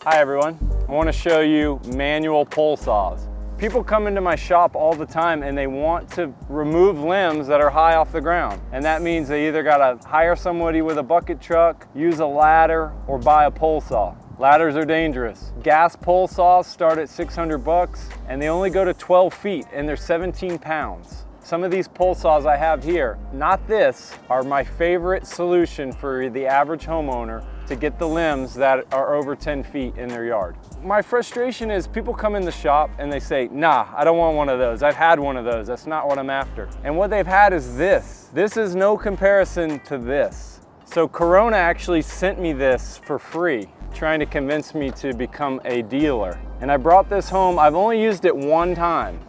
Hi everyone, I want to show you manual pole saws. People come into my shop all the time and they want to remove limbs that are high off the ground. And that means they either gotta hire somebody with a bucket truck, use a ladder, or buy a pole saw. Ladders are dangerous. Gas pole saws start at 600 bucks and they only go to 12 feet and they're 17 pounds. Some of these pole saws I have here, not this, are my favorite solution for the average homeowner to get the limbs that are over 10 feet in their yard. My frustration is people come in the shop and they say, nah, I don't want one of those. I've had one of those. That's not what I'm after. And what they've had is this. This is no comparison to this. So Corona actually sent me this for free, trying to convince me to become a dealer. And I brought this home. I've only used it one time.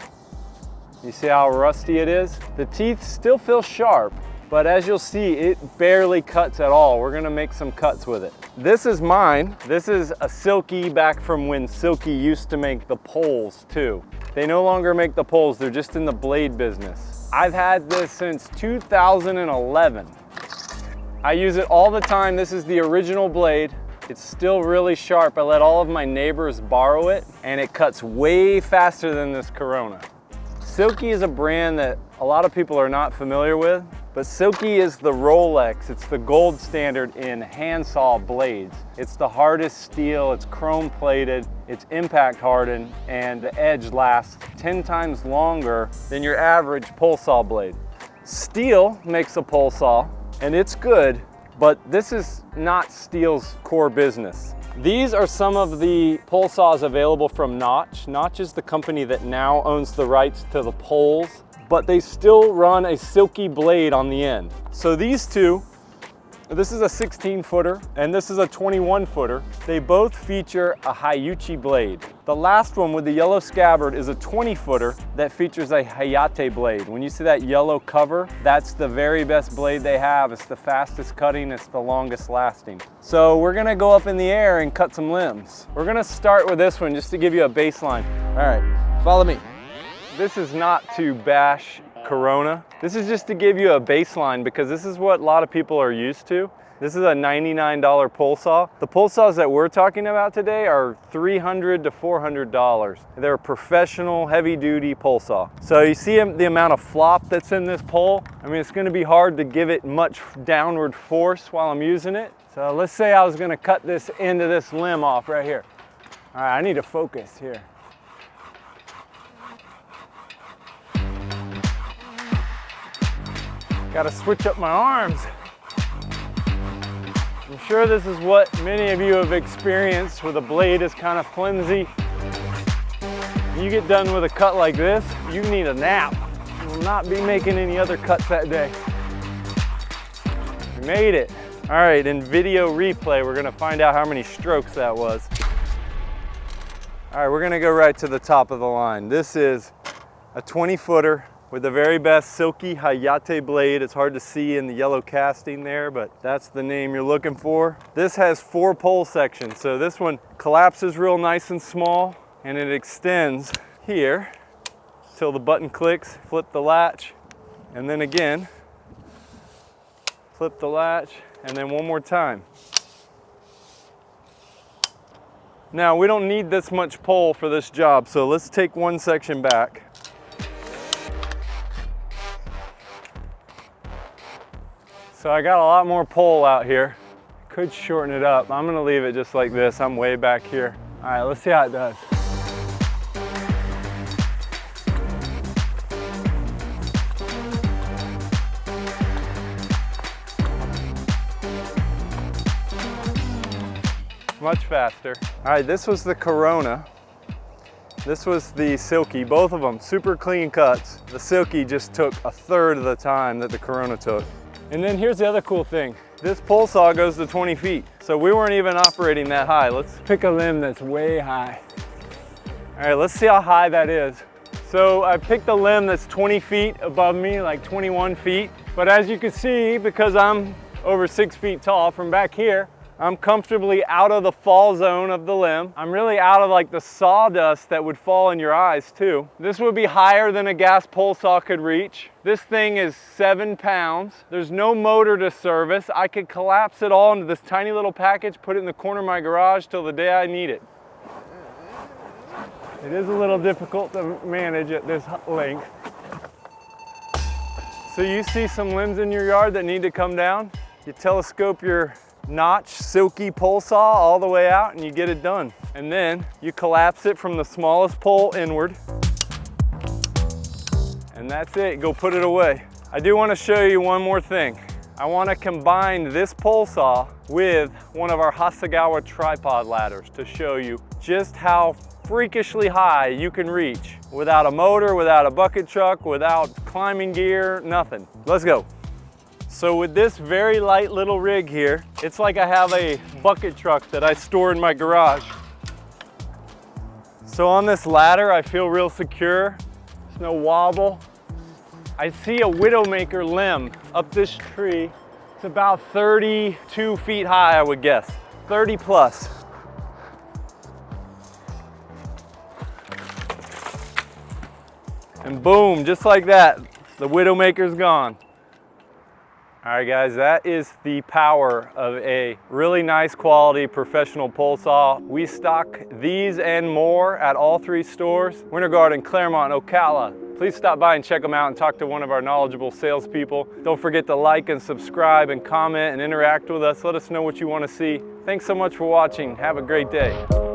You see how rusty it is? The teeth still feel sharp, but as you'll see, it barely cuts at all. We're gonna make some cuts with it. This is mine. This is a Silky back from when Silky used to make the poles too. They no longer make the poles, they're just in the blade business. I've had this since 2011. I use it all the time. This is the original blade. It's still really sharp. I let all of my neighbors borrow it and it cuts way faster than this Corona. Silky is a brand that a lot of people are not familiar with, but Silky is the Rolex. It's the gold standard in handsaw blades. It's the hardest steel, it's chrome plated, it's impact hardened, and the edge lasts 10 times longer than your average pole saw blade. Stihl makes a pole saw, and it's good, but this is not Stihl's core business. These are some of the pole saws available from Notch. Notch is the company that now owns the rights to the poles, but they still run a Silky blade on the end. So these two, this is a 16-footer and this is a 21-footer. They both feature a Hayauchi blade. The last one with the yellow scabbard is a 20-footer that features a Hayate blade. When you see that yellow cover, that's the very best blade they have. It's the fastest cutting, it's the longest lasting. So we're gonna go up in the air and cut some limbs. We're gonna start with this one just to give you a baseline. All right, follow me. This is not to bash Corona. This is just to give you a baseline because this is what a lot of people are used to. This is a $99 pole saw. The pole saws that we're talking about today are $300 to $400. They're a professional heavy-duty pole saw. So you see the amount of flop that's in this pole? I mean, it's gonna be hard to give it much downward force while I'm using it. So let's say I was gonna cut this end of this limb off right here. All right, I need to focus here. Got to switch up my arms. I'm sure this is what many of you have experienced where the blade is kind of flimsy. You get done with a cut like this, you need a nap. You will not be making any other cuts that day. We made it. All right, in video replay, we're gonna find out how many strokes that was. All right, we're gonna go right to the top of the line. This is a 20-footer. With the very best Silky Hayate blade. It's hard to see in the yellow casting there, but that's the name you're looking for. This has 4 pole sections, so this one collapses real nice and small, and it extends here till the button clicks, flip the latch, and then again, flip the latch, and then one more time. Now, we don't need this much pole for this job, so let's take one section back. So I got a lot more pole out here. Could shorten it up. I'm gonna leave it just like this. I'm way back here. All right, let's see how it does. Much faster. All right, this was the Corona. This was the Silky, both of them, super clean cuts. The Silky just took a third of the time that the Corona took. And then here's the other cool thing. This pole saw goes to 20 feet. So we weren't even operating that high. Let's pick a limb that's way high. All right, let's see how high that is. So I picked a limb that's 20 feet above me, like 21 feet. But as you can see, because I'm over 6 feet tall, from back here, I'm comfortably out of the fall zone of the limb. I'm really out of like the sawdust that would fall in your eyes too. This would be higher than a gas pole saw could reach. This thing is 7 pounds. There's no motor to service. I could collapse it all into this tiny little package, put it in the corner of my garage till the day I need it. It is a little difficult to manage at this length. So you see some limbs in your yard that need to come down, you telescope your notch Silky Pole Saw all the way out and you get it done. And then you collapse it from the smallest pole inward. And that's it, go put it away. I do want to show you one more thing. I want to combine this pole saw with one of our Hasegawa tripod ladders to show you just how freakishly high you can reach without a motor, without a bucket truck, without climbing gear, nothing. Let's go. So with this very light little rig here, it's like I have a bucket truck that I store in my garage. So on this ladder, I feel real secure. There's no wobble. I see a widowmaker limb up this tree. It's about 32 feet high, I would guess. 30 plus. And boom, just like that, the widowmaker's gone. All right guys, that is the power of a really nice quality professional pole saw. We stock these and more at all 3 stores, Winter Garden, Claremont, Ocala. Please stop by and check them out and talk to one of our knowledgeable salespeople. Don't forget to like and subscribe and comment and interact with us. Let us know what you want to see. Thanks so much for watching. Have a great day.